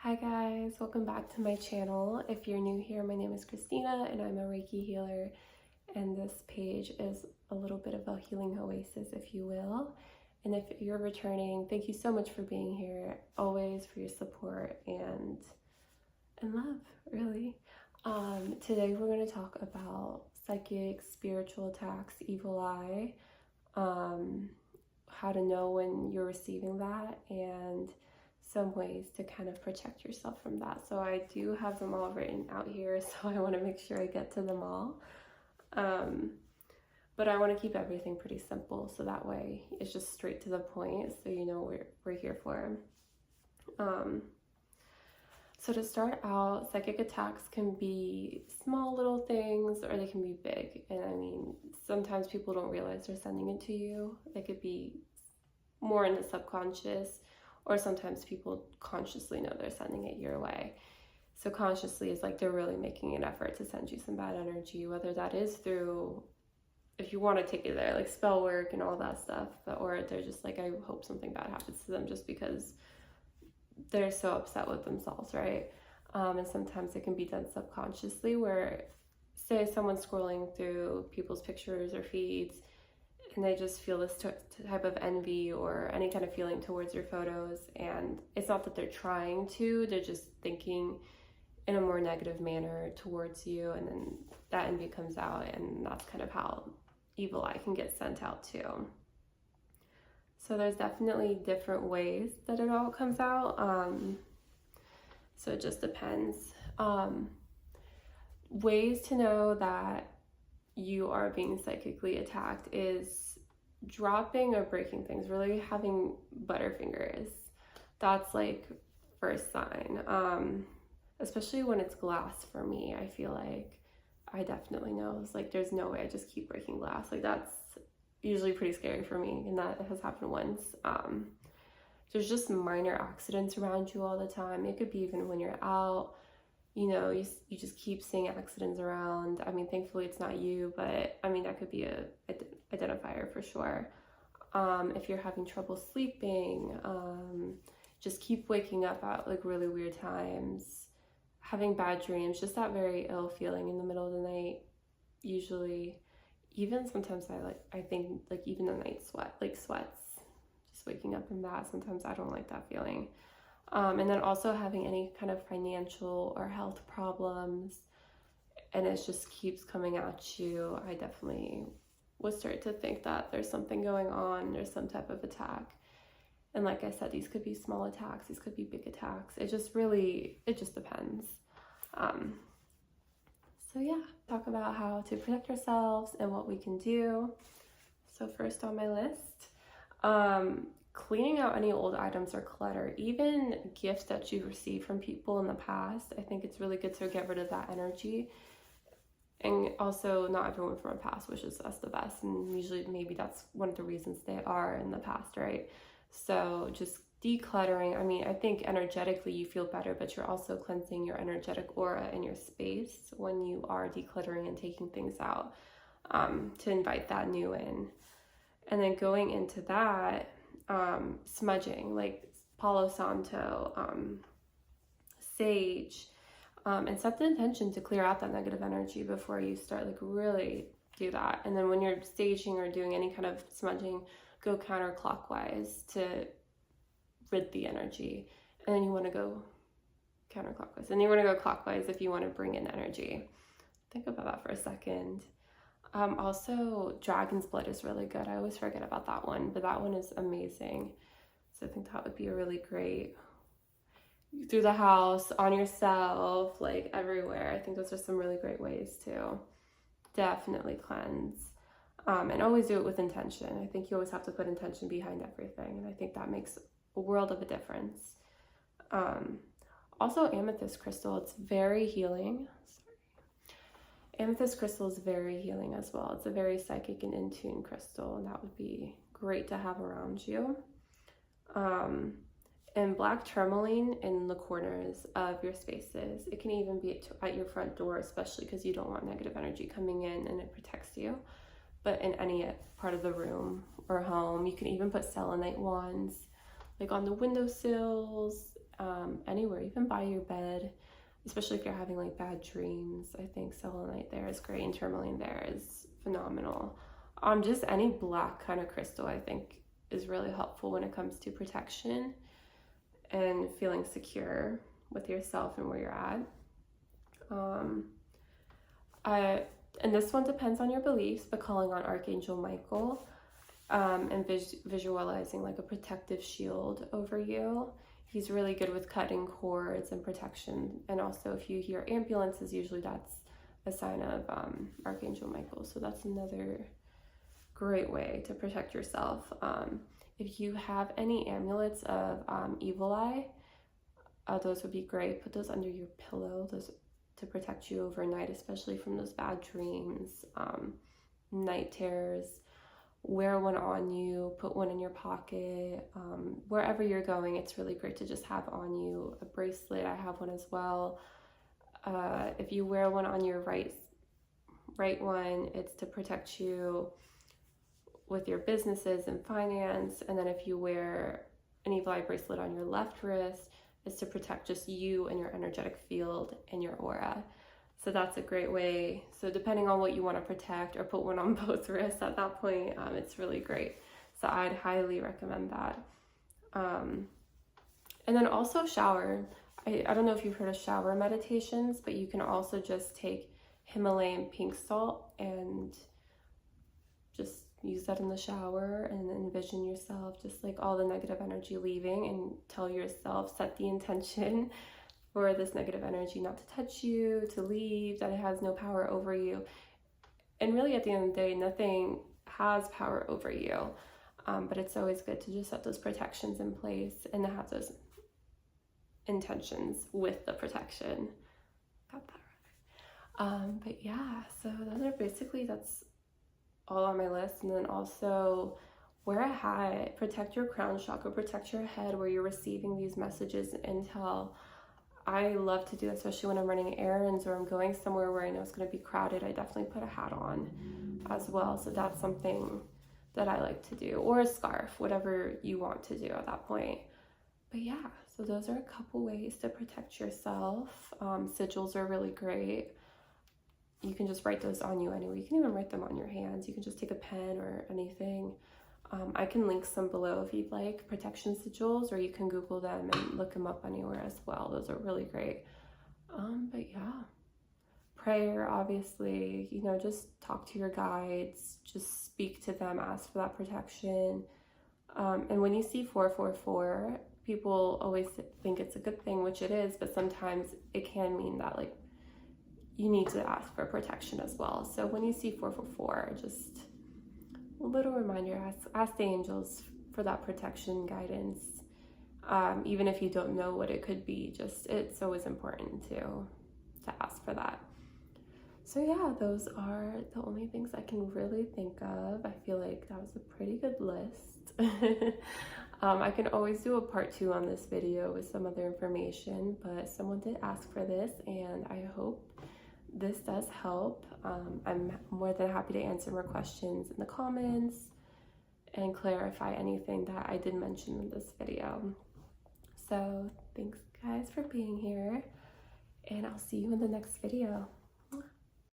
Hi guys, welcome back to my channel. If you're new here, my name is Kristina and I'm a Reiki healer, and this page is a little bit of a healing oasis, if you will. And if you're returning, thank you so much for being here, always for your support and love, really. Today we're going to talk about psychic, spiritual attacks, evil eye, how to know when you're receiving that, and some ways to kind of protect yourself from that. So I do have them all written out here, so I want to make sure I get to them all. But I want to keep everything pretty simple, so that way it's just straight to the point, so you know what we're here for. So to start out, psychic attacks can be small little things or they can be big. And I mean, sometimes people don't realize they're sending it to you. They could be more in the subconscious, or sometimes people consciously know they're sending it your way. So consciously is like they're really making an effort to send you some bad energy, whether that is through, if you want to take it there, like spell work and all that stuff, or they're just like, I hope something bad happens to them just because they're so upset with themselves, right? And sometimes it can be done subconsciously, where say someone's scrolling through people's pictures or feeds and they just feel this type of envy or any kind of feeling towards your photos, and it's not that they're trying to, they're just thinking in a more negative manner towards you, and then that envy comes out, and that's kind of how evil eye can get sent out too. So there's definitely different ways that it all comes out. So it just depends. Ways to know that you are being psychically attacked is dropping or breaking things, really having butterfingers. That's like first sign. Especially when it's glass for me, I feel like I definitely know. It's like there's no way I just keep breaking glass. Like that's usually pretty scary for me, and that has happened once. There's just minor accidents around you all the time. It could be even when you're out, you know, you just keep seeing accidents around. I mean, thankfully it's not you, but I mean, that could be a identifier for sure. If you're having trouble sleeping, just keep waking up at like really weird times, having bad dreams, just that very ill feeling in the middle of the night, usually. Even sometimes I think like even the night sweats, just waking up in that. Sometimes I don't like that feeling. And then also having any kind of financial or health problems, and it just keeps coming at you. I definitely would start to think that there's something going on. There's some type of attack. And like I said, these could be small attacks. These could be big attacks. It just depends. So yeah, talk about how to protect ourselves and what we can do. So first on my list, cleaning out any old items or clutter, even gifts that you've received from people in the past. I think it's really good to get rid of that energy. And also, not everyone from our past wishes us the best, and usually maybe that's one of the reasons they are in the past, right? So just decluttering. I mean, I think energetically you feel better, but you're also cleansing your energetic aura in your space when you are decluttering and taking things out, to invite that new in. And then going into that, smudging, like Palo Santo, sage, and set the intention to clear out that negative energy before you start, like really do that. And then when you're staging or doing any kind of smudging, go counterclockwise to rid the energy, and then you want to go counterclockwise, and you want to go clockwise if you want to bring in energy. Think about that for a second. Also, dragon's blood is really good. I always forget about that one, but that one is amazing. So I think that would be a really great, through the house, on yourself, like everywhere. I think those are some really great ways to definitely cleanse. And always do it with intention. I think you always have to put intention behind everything, and I think that makes a world of a difference. Also, amethyst crystal, it's very healing. Amethyst crystal is very healing as well. It's a very psychic and in tune crystal, and that would be great to have around you. And black tourmaline in the corners of your spaces. It can even be at your front door, especially because you don't want negative energy coming in, and it protects you. But in any part of the room or home, you can even put selenite wands like on the windowsills, anywhere, even by your bed, especially if you're having like bad dreams. I think selenite there is great, and tourmaline there is phenomenal. Just any black kind of crystal I think is really helpful when it comes to protection and feeling secure with yourself and where you're at. And this one depends on your beliefs, but calling on Archangel Michael, and visualizing like a protective shield over you. He's really good with cutting cords and protection. And also if you hear ambulances, usually that's a sign of Archangel Michael. So that's another great way to protect yourself. If you have any amulets of evil eye, those would be great. Put those under your pillow, those to protect you overnight, especially from those bad dreams, night terrors. Wear one on you, put one in your pocket. Wherever you're going, it's really great to just have on you a bracelet. I have one as well. If you wear one on your right one, it's to protect you with your businesses and finance. And then if you wear an evil eye bracelet on your left wrist, it's to protect just you and your energetic field and your aura. So that's a great way. So depending on what you want to protect, or put one on both wrists at that point, it's really great. So I'd highly recommend that. And then also shower. I don't know if you've heard of shower meditations, but you can also just take Himalayan pink salt and just use that in the shower and envision yourself just like all the negative energy leaving, and tell yourself, set the intention for this negative energy not to touch you, to leave, that it has no power over you. And really at the end of the day, nothing has power over you, but it's always good to just set those protections in place and have those intentions with the protection. Got that right. But yeah, so those are basically, that's all on my list. And then also wear a hat, protect your crown chakra, protect your head where you're receiving these messages and intel. I love to do, especially when I'm running errands or I'm going somewhere where I know it's going to be crowded. I definitely put a hat on as well. So that's something that I like to do, or a scarf, whatever you want to do at that point. But yeah, so those are a couple ways to protect yourself. Sigils are really great. You can just write those on you anyway. You can even write them on your hands. You can just take a pen or anything. I can link some below if you'd like, protection sigils, or you can Google them and look them up anywhere as well. Those are really great. But yeah, prayer, obviously, you know, just talk to your guides, just speak to them, ask for that protection. And when you see 444, people always think it's a good thing, which it is, but sometimes it can mean that like you need to ask for protection as well. So when you see 444, just a little reminder, ask the angels for that protection, guidance. Even if you don't know what it could be, just it's always important to ask for that. So yeah, those are the only things I can really think of. I feel like that was a pretty good list. I can always do a part 2 on this video with some other information, but someone did ask for this, and I hope this does help. I'm more than happy to answer more questions in the comments and clarify anything that I did mention in this video. So thanks guys for being here, and I'll see you in the next video.